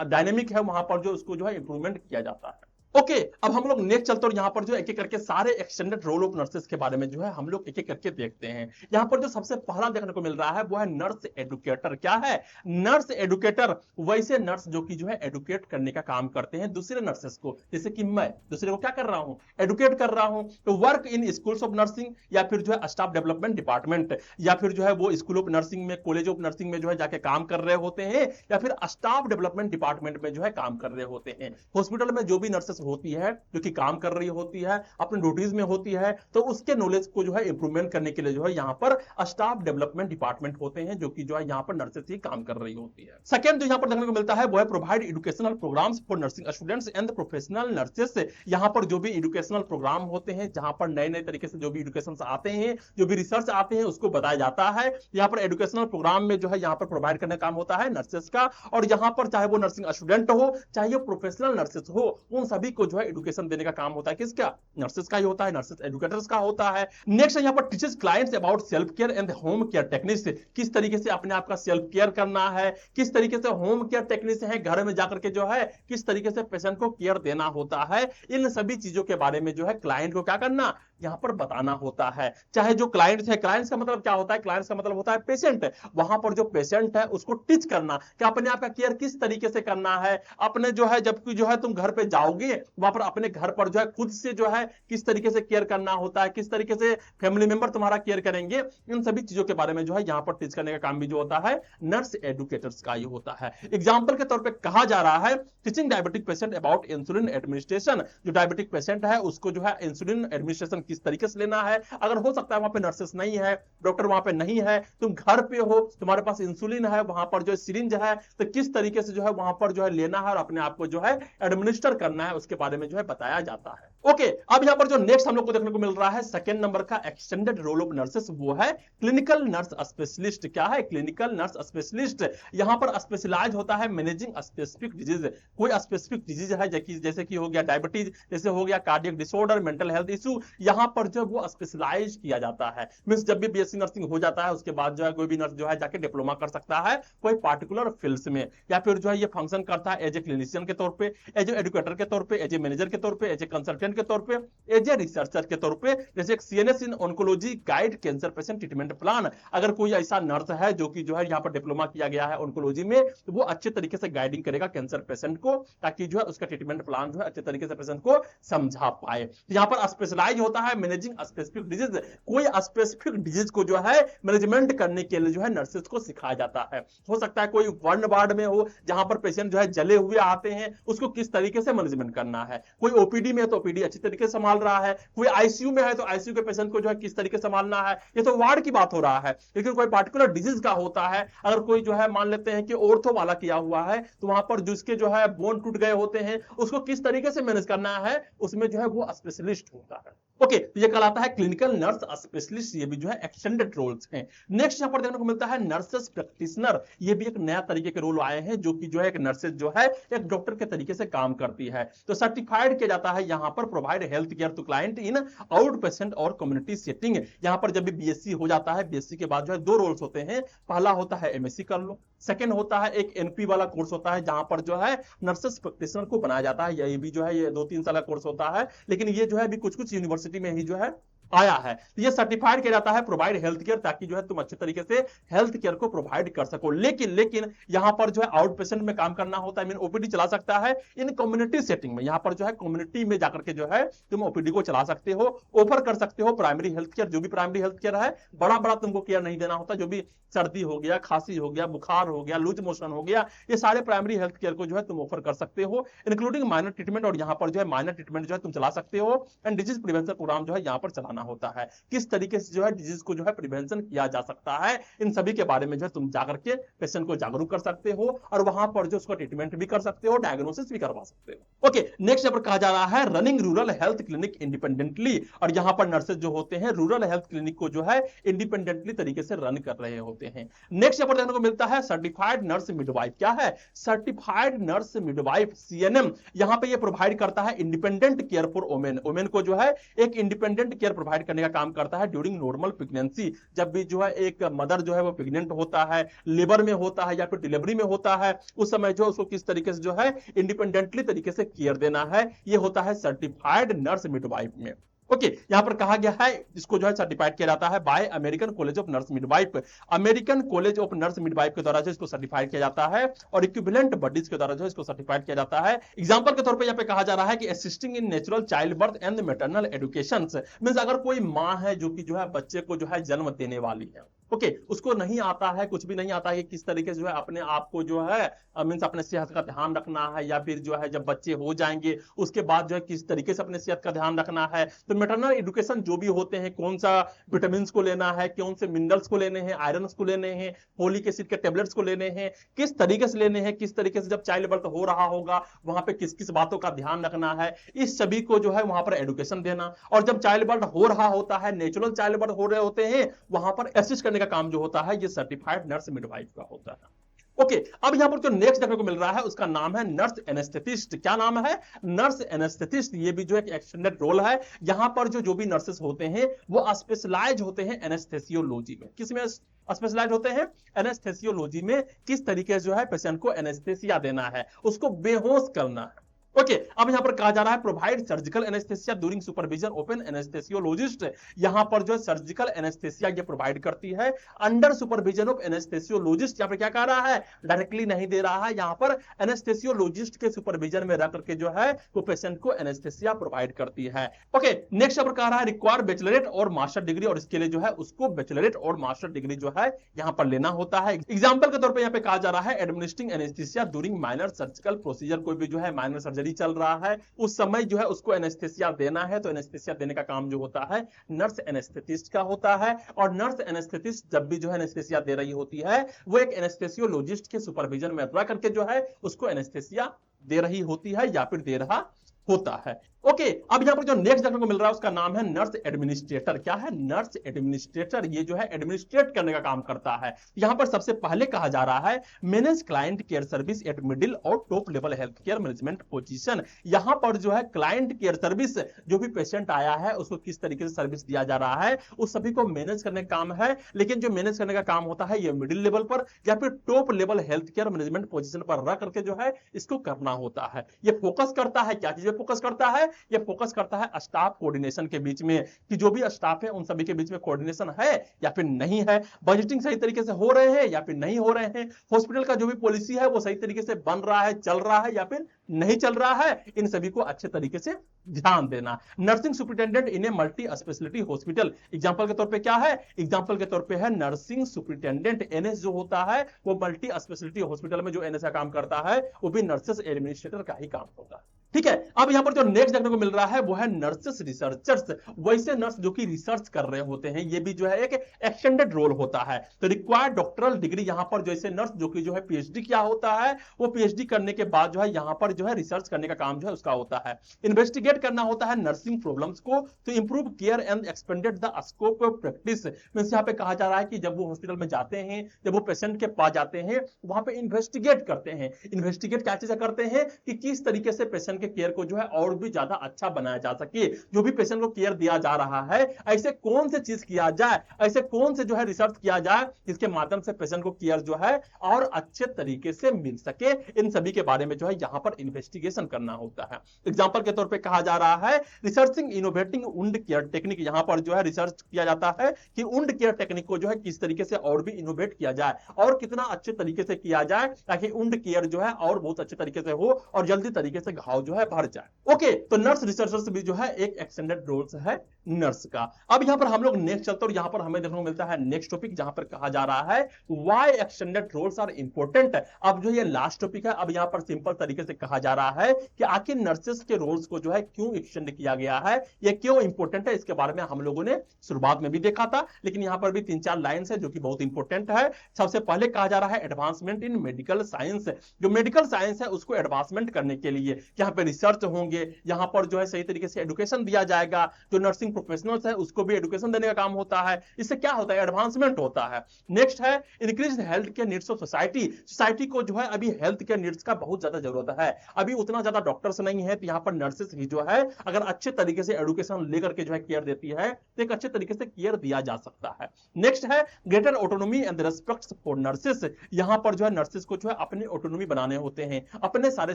डायनेमिक है वहां पर जो उसको जो है इंप्रूवमेंट किया जाता है। ओके, अब हम लोग नेक्स्ट चलते हैं, यहां पर जो एक एक करके सारे एक्सटेंडेड रोल ऑफ नर्सेस के बारे में जो है हम लोग एक एक करके देखते हैं। यहां पर जो सबसे पहला देखने को मिल रहा है वो है नर्स एडुकेटर। क्या है नर्स एडुकेटर? वैसे नर्स जो कि जो है एडुकेट करने का काम करते हैं दूसरे नर्सेस को, जैसे कि मैं दूसरे को क्या कर रहा हूं, एडुकेट कर रहा हूं। तो work in schools of nursing या फिर जो है स्टाफ डेवलपमेंट डिपार्टमेंट या फिर जो है वो स्कूल ऑफ नर्सिंग में, कॉलेज ऑफ नर्सिंग में जो है जाके काम कर रहे होते हैं या फिर स्टाफ डेवलपमेंट डिपार्टमेंट में जो है काम कर रहे होते हैं। हॉस्पिटल में जो भी नर्सेस होती है जो कि काम कर रही होती है, अपने ड्यूटीज में होती है, तो उसके नॉलेज को जो है इंप्रूवमेंट करने के लिए जो है यहां पर स्टाफ डेवलपमेंट डिपार्टमेंट होते हैं जो कि जो है यहां पर नर्सेस ही काम कर रही होती है। सेकंड जो यहां पर देखने को मिलता है वो है provide educational programmes for nursing students and professional nurses. यहां पर जो भी एजुकेशनल प्रोग्राम होते हैं, जहां पर नए नए तरीके से जो भी एजुकेशन आते हैं, जो भी रिसर्च आते हैं, उसको बताया जाता है। यहां पर एजुकेशनल प्रोग्राम में जो है यहां पर प्रोवाइड करने का काम होता है नर्सेस का, और यहां पर चाहे वो नर्सिंग स्टूडेंट हो, चाहे वो प्रोफेशनल नर्सेस हो, उन सभी को जो है एजुकेशन देने का काम होता है किसका? नर्सेस का ही होता है, नर्सेस एजुकेटर्स का होता है। नेक्स्ट यहां पर teachers clients about self care and home care techniques. किस तरीके से अपने आप का सेल्फ केयर करना है, किस तरीके से होम केयर टेक्निक्स है, घर में जाकर के जो है किस तरीके से पेशेंट को केयर देना होता है, इन सभी चीजों के बारे में जो है क्लाइंट को क्या करना, यहां पर बताना होता है। चाहे जो क्लाइंट्स है, क्लाइंट्स का मतलब क्या होता है? क्लाइंट्स का मतलब होता है पेशेंट। वहां पर जो पेशेंट है उसको टीच करना कि अपने आप का केयर किस तरीके से करना है। अपने जो है जबकि जो है तुम घर पे जाओगे वहां पर अपने घर पर जो है खुद से जो है किस तरीके से केयर करना होता है, किस तरीके से फैमिली मेंबर तुम्हारा केयर करेंगे, इन सभी चीजों के बारे में जो है यहां पर टीच करने का काम भी जो होता है नर्स एडुकेटर्स का ही होता है। एग्जांपल के तौर पे कहा जा रहा है teaching diabetic patient about insulin administration. जो डायबिटिक पेशेंट है उसको जो है इंसुलिन एडमिनिस्ट्रेशन किस तरीके से लेना है। अगर हो सकता है वहां पे नर्सेस नहीं है, डॉक्टर वहां पे नहीं है, तुम घर पे हो, तुम्हारे पास इंसुलिन है, वहां पर जो सिरिंज है, तो किस तरीके से जो है वहां पर जो है लेना है और अपने आप को जो है एडमिनिस्टर करना है, उसके बारे में जो है बताया जाता है। ओके, अब यहां पर जो नेक्स्ट हम लोग को देखने को मिल रहा है सेकंड नंबर का एक्सटेंडेड रोल ऑफ नर्सेस, वो है क्लिनिकल नर्स स्पेशलिस्ट। क्या है? Clinical nurse specialist. यहां पर स्पेशलाइज होता है मैनेजिंग स्पेसिफिक डिजीज। कोई स्पेसिफिक डिजीज है जैसे कि हो गया डायबिटीज, जैसे हो गया cardiac disorder, mental health issue, यहां पर जो वो स्पेशलाइज किया जाता है। मींस जब भी बीएससी नर्सिंग हो जाता है उसके बाद जो है कोई भी नर्स जो है जाके डिप्लोमा कर सकता है कोई पार्टिकुलर फील्ड्स में, या फिर जो है ये फंक्शन करता है एज ए क्लिनिशियन के तौर पे, एज ए एडुकेटर के तौर पे, एज ए मैनेजर के तौर पे, एज ए कंसल्टेंट के तौर पे, एज ए रिसर्चर के तौर पे। जैसे CNS in oncology guide cancer patient treatment plan, अगर कोई ऐसा नर्स है जो कि जो है यहाँ पर डिप्लोमा किया गया है ऑन्कोलॉजी में, तो वो अच्छे तरीके से गाइडिंग करेगा कैंसर पेशेंट को, ताकि जो है उसका ट्रीटमेंट प्लान जो है अच्छे तरीके से पेशेंट को समझा पाए। तो यहाँ पर स्पेशलाइज होता है मैनेजिंग स्पेसिफिक डिजीज। कोई स्पेसिफिक डिजीज को जो है मैनेजमेंट करने के लिए जो है नर्सेज को सिखाया जाता है। हो सकता है कोई वन वार्ड में हो जहां पर पेशेंट जो है जले हुए आते हैं, उसको किस तरीके से मैनेजमेंट करना है। कोई ओपीडी में है तो ओपीडी अच्छी तरीके से संभाल रहा है, कोई आईसीयू में है तो आईसीयू के पेशेंट को जो है किस तरीके से संभालना है। ये तो वार्ड की बात हो रहा है, लेकिन कोई पार्टिकुलर डिजीज का होता है, अगर कोई जो है मान लेते हैं कि ऑर्थो वाला किया हुआ है, तो वहां पर जिसके जो है बोन टूट गए होते हैं उसको किस तरीके से मैनेज करना है, उसमें जो है वो स्पेशलिस्ट होता है। ओके, तो ये कहलाता है क्लिनिकल नर्स स्पेशलिस्ट। ये भी जो है एक्सटेंडेड रोल्स हैं। नेक्स्ट यहां पर देखने को मिलता है नर्सेस प्रैक्टिशनर। ये भी एक नया तरीके के रोल आए हैं जो कि जो है एक नर्सेज जो है एक डॉक्टर के तरीके से काम करती है। तो सर्टिफाइड किया जाता है यहां पर provide health care to client in out patient और कम्युनिटी सेटिंग। यहां पर जब भी बीएससी हो जाता है, बीएससी के बाद जो है दो रोल्स होते हैं। पहला होता है एमएससी कर लो, सेकंड होता है एक एनपी वाला कोर्स होता है जहां पर जो है नर्सेस प्रैक्टिशनर को बनाया जाता है। ये भी जो है ये 2-3 साल का कोर्स होता है, लेकिन ये जो है अभी कुछ कुछ यूनिवर्सिटी में ही जो है आया है। तो ये सर्टिफाइड किया जाता है प्रोवाइड हेल्थ केयर, ताकि जो है तुम अच्छे तरीके से हेल्थ केयर को प्रोवाइड कर सको। लेकिन यहां पर जो है आउट पेशेंट में काम करना होता है, मीन ओपीडी चला सकता है इन कम्युनिटी सेटिंग में। यहां पर जो है कम्युनिटी में जाकर के जो है तुम ओपीडी को चला सकते हो, ऑफर कर सकते हो प्राइमरी हेल्थ केयर। जो भी प्राइमरी हेल्थ केयर है, बड़ा तुमको केयर नहीं देना होता। जो भी सर्दी हो गया, खांसी हो गया, बुखार हो गया, लूज मोशन हो गया, ये सारे प्राइमरी हेल्थ केयर को जो है तुम ऑफर कर सकते हो, इंक्लूडिंग माइनर ट्रीटमेंट। और यहां पर जो है माइनर ट्रीटमेंट जो है तुम चला सकते हो, एंड डिजीज प्रिवेंशन प्रोग्राम जो है यहां पर चलाना होता है। किस तरीके से जो है डिजीज को जो है प्रिवेंशन किया जा सकता है, इन सभी के बारे में जो है तुम जाकर के पेशेंट को जागरूक कर सकते हो, और वहां पर जो उसका ट्रीटमेंट भी कर सकते हो, डायग्नोसिस भी करवा सकते हो। ओके, नेक्स्ट यहाँ पर कहा जा रहा है running rural health clinic independently. और यहां पर नर्सेज जो होते हैं रूरल हेल्थ क्लिनिक को जो है इंडिपेंडेंटली तरीके से रन कर रहे होते हैं। नेक्स्ट यहाँ पर देखने को मिलता है सर्टिफाइड नर्स मिडवाइफ। क्या है? Certified nurse midwife, CNM. यहां पे ये प्रोवाइड करता है independent care for women. Women को जो है एक इंडिपेंडेंट केयर प्रोवाइड करने का काम करता है ड्यूरिंग नॉर्मल प्रेगनेंसी। जब भी जो है एक मदर जो है वो प्रेग्नेंट होता है, लेबर में होता है या फिर डिलीवरी में होता है, उस समय जो उसको किस तरीके से जो है इंडिपेंडेंटली तरीके से केयर देना है, ये होता है सर्टिफाइड नर्स मिडवाइफ में। ओके, यहां पर कहा गया है इसको जो है सर्टिफाइड किया जाता है bye American college of nurse midwife. American college of nurse midwife के द्वारा जो इसको सर्टिफाइड किया जाता है, और इक्विवेलेंट बॉडीज के द्वारा जो इसको सर्टिफाइड किया जाता है। एग्जांपल के तौर पे यहां पे कहा जा रहा है कि assisting in natural child birth and maternal education. Means अगर कोई मां है जो कि जो है बच्चे को जो है जन्म देने वाली है, ओके, उसको नहीं आता है, कुछ भी नहीं आता है कि किस तरीके से जो है अपने आप को जो है मींस अपने सेहत का ध्यान रखना है, या फिर जो है जब बच्चे हो जाएंगे उसके बाद जो है किस तरीके से अपने सेहत का ध्यान रखना है। तो मैटरनल एजुकेशन जो भी होते हैं, कौन सा विटामिन को लेना है, कौन से मिनरल्स को लेने हैं, आयरन को लेने हैं, फोलिक एसिड के टेबलेट्स को लेने हैं, किस तरीके से लेने हैं, किस तरीके से जब चाइल्ड बर्थ हो रहा होगा वहां पे किस किस बातों का ध्यान रखना है, इस सभी को जो है वहां पर एजुकेशन देना। और जब चाइल्ड बर्थ हो रहा होता है, नेचुरल चाइल्ड बर्थ हो रहे होते हैं, वहां पर असिस्ट करने का काम जो होता है ये सर्टिफाइड नर्स मिडवाइफ का होता है। ओके, अब यहां पर जो नेक्स्ट देखने को मिल रहा है उसका नाम है नर्स एनेस्थेटिस्ट। क्या नाम है? Nurse anaesthetist. ये भी जो एक एक्सटेंडेड रोल है। यहां पर जो भी नर्सेस होते हैं वो स्पेशलाइज होते हैं एनेस्थेसियोलॉजी में। किसमें स्पेशलाइज होते हैं? एनेस्थेसियोलॉजी में। किस तरीके से जो है पेशेंट को एनेस्थेसिया देना है, उसको बेहोश करना है। ओके, अब यहां पर कहा जा रहा है provide surgical anaesthesia during supervision open anaesthesiologist. यहां पर जो सर्जिकल एनेस्थेसिया ये प्रोवाइड करती है अंडर सुपरविजन ऑफ एनेस्थेसियोलॉजिस्ट। यहां पर क्या कह रहा है? डायरेक्टली नहीं दे रहा है, यहां पर एनेस्थेसियोलॉजिस्ट के सुपरविजन में रह करके जो है वो पेशेंट को एनेस्थेसिया प्रोवाइड करती है। ओके, नेक्स्ट यहां पर कह रहा है रिक्वायर बैचलरेट और मास्टर डिग्री, और इसके लिए जो है उसको बैचलरेट और मास्टर डिग्री जो है यहां पर लेना होता है। एग्जांपल के तौर पे यहां पे कहा जा रहा है administering anaesthesia during minor surgical procedure. कोई भी जो है माइनर सर्जरी चल रहा है उस समय जो है उसको एनेस्थेसिया देना है, तो एनेस्थेसिया देने का काम जो होता है नर्स एनेस्थेटिस्ट का होता है। और नर्स एनेस्थेटिस्ट जब भी जो है एनेस्थेसिया दे रही होती है वो एक एनेस्थेसियोलॉजिस्ट के सुपरविजन में रह करके जो है उसको एनेस्थेसिया दे रही होती है या फिर दे रहा होता है। ओके, अब यहां पर जो नेक्स्ट देखने को मिल रहा है उसका नाम है नर्स एडमिनिस्ट्रेटर। क्या है? Nurse administrator. ये जो है एडमिनिस्ट्रेट करने का काम करता है। यहां पर सबसे पहले कहा जा रहा है manage client care service at middle और top level health care management position. यहां पर जो है क्लाइंट केयर सर्विस, जो भी पेशेंट आया है उसको किस तरीके से सर्विस दिया जा रहा है उस सभी को मैनेज करने का काम है। लेकिन जो मैनेज करने का काम होता है ये मिडिल लेवल पर या फिर top level health care management position पर रह करके जो है इसको करना होता है। ये फोकस करता है, क्या चीजें फोकस करता है? ये फोकस करता है स्टाफ कोऑर्डिनेशन के बीच में, कि जो भी स्टाफ है उन सभी के बीच में कोऑर्डिनेशन है या फिर नहीं है, बजटिंग सही तरीके से हो रहे हैं या फिर नहीं हो रहे हैं, हॉस्पिटल का जो भी पॉलिसी है वो सही तरीके से बन रहा है, चल रहा है या फिर नहीं चल रहा है, इन सभी को अच्छे तरीके से ध्यान देना। Nursing superintendent in a multi speciality hospital, example के तौर पे क्या है? एग्जांपल के तौर पे है नर्सिंग सुपरिटेंडेंट। एनएस जो होता है वो मल्टी स्पेशलिटी हॉस्पिटल में जो एनएस का काम करता है वो भी नर्सेस एडमिनिस्ट्रेटर का ही काम होगा। ठीक है, अब यहां पर जो नेक्स्ट देखने को मिल रहा है वो है नर्सेस रिसर्चर्स। वैसे नर्स जो कि रिसर्च कर रहे होते हैं, ये भी जो है एक एक्सटेंडेड रोल होता है। तो रिक्वायर्ड डॉक्टरल डिग्री, यहां पर जैसे नर्स जो कि जो है पीएचडी किया होता है, वो पीएचडी करने के बाद जो है यहां पर जो है रिसर्च करने का काम जो है उसका होता है। इन्वेस्टिगेट करना होता है नर्सिंग प्रॉब्लम्स को तो improve care and expanded the scope of practice. Means यहां पे कहा जा रहा है कि जब वो हॉस्पिटल में जाते हैं, जब वो पेशेंट के पास जाते हैं, वहां पे इन्वेस्टिगेट करते हैं। इन्वेस्टिगेट क्या चीजें करते हैं कि किस तरीके से पेशेंट के केयर को जो है और भी ज्यादा अच्छा बनाया जा सके। जो भी पेशेंट को केयर दिया जा रहा है, ऐसे कौन से चीज किया जाए, ऐसे कौन से जो है रिसर्च किया जाए जिसके माध्यम से पेशेंट को केयर जो है और अच्छे तरीके से मिल सके, इन सभी के बारे में जो है यहां पर इन्वेस्टिगेशन करना होता है। एग्जांपल के तौर पे कहा जा रहा है researching innovating wound care technique. यहां पर जो है रिसर्च किया जाता है कि वुंड केयर टेक्निक को जो है किस तरीके से और भी इनोवेट किया जाए और कितना अच्छे तरीके से किया जाए ताकि वुंड केयर जो है और बहुत अच्छे तरीके से हो और जल्दी तरीके से घाव जो है भर जाए। ओके, तो नर्स रिसर्चर्स भी जो है एक एक्सटेंडेड रोल्स है नर्स का। अब यहां पर हम लोग नेक्स्ट चलते और यहां पर हमें देखने को मिलता है नेक्स्ट टॉपिक जहां पर कहा जा रहा है why extended roles are important. अब जो ये लास्ट टॉपिक है, अब यहां पर सिंपल तरीके से कहा जा रहा है कि आखिर नर्सेस के रोल्स को जो है क्यों एक्सटेंड किया गया है, ये क्यों इंपॉर्टेंट है, इसके बारे में हम लोगों ने शुरुआत में भी देखा था, लेकिन यहां पर भी 3-4 लाइन है जो कि बहुत इंपॉर्टेंट है। सबसे पहले कहा जा रहा है एडवांसमेंट इन मेडिकल साइंस। जो मेडिकल साइंस है उसको एडवांसमेंट करने के लिए यहां पर रिसर्च होंगे, यहां पर जो है सही तरीके से एजुकेशन दिया जाएगा। जो नर्सिंग प्रोफेशनल्स है उसको भी एजुकेशन देने का काम होता है। इससे क्या होता है? एडवांसमेंट होता है। नेक्स्ट है increase health care needs of society. Society को जो है अभी हेल्थ केयर नीड्स का बहुत ज्यादा जरूरत है। अभी उतना ज्यादा डॉक्टर्स नहीं है, तो यहां पर नर्सेस ही जो है अगर अच्छे तरीके से एजुकेशन लेकर के जो है केयर देती है तो एक अच्छे तरीके से केयर दिया जा सकता है। नेक्स्ट है greater autonomy and respect for nurses. यहां पर जो है नर्सेस को जो है अपने ऑटोनॉमी बनाने होते हैं, अपने सारे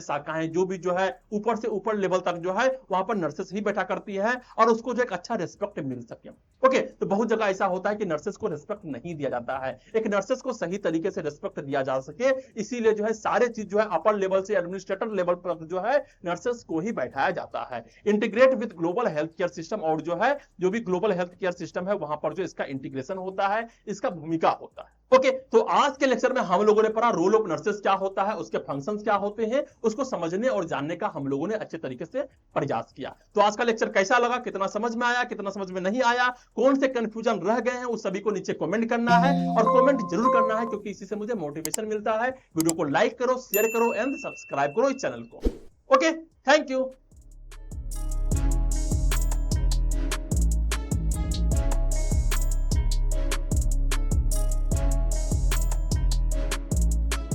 शाखाएं जो भी जो है ऊपर से ऊपर लेवल तक जो है वहां पर नर्सेस ही बैठा करती है और उसको जो एक अच्छा रिस्पेक्ट मिल सके। ओके, तो बहुत जगह ऐसा होता है कि नर्सेस को रिस्पेक्ट नहीं दिया जाता है। एक नर्सेस को सही तरीके से रिस्पेक्ट दिया जा सके, इसीलिए जो है सारे चीज जो है अपर लेवल से एडमिनिस्ट्रेटर लेवल पर जो है नर्सेस को ही बैठाया जाता है। Integrate with global health care system, और जो है जो भी ग्लोबल हेल्थ केयर सिस्टम है वहां पर जो इसका इंटीग्रेशन होता है, इसका भूमिका होता है। ओके, तो आज के लेक्चर में हम लोगों ने पढ़ा रोल ऑफ नर्सेस क्या होता है, उसके फंक्शंस क्या होते हैं, उसको समझने और जानने का हम लोगों ने अच्छे तरीके से प्रयास किया। तो आज का लेक्चर कैसा लगा, कितना समझ में आया, कितना समझ में नहीं आया, कौन से कंफ्यूजन रह गए हैं, उस सभी को नीचे कमेंट करना है और कमेंट जरूर करना है, क्योंकि इसी से मुझे मोटिवेशन मिलता है। वीडियो को लाइक करो, शेयर करो एंड सब्सक्राइब करो इस चैनल को। Okay, thank you.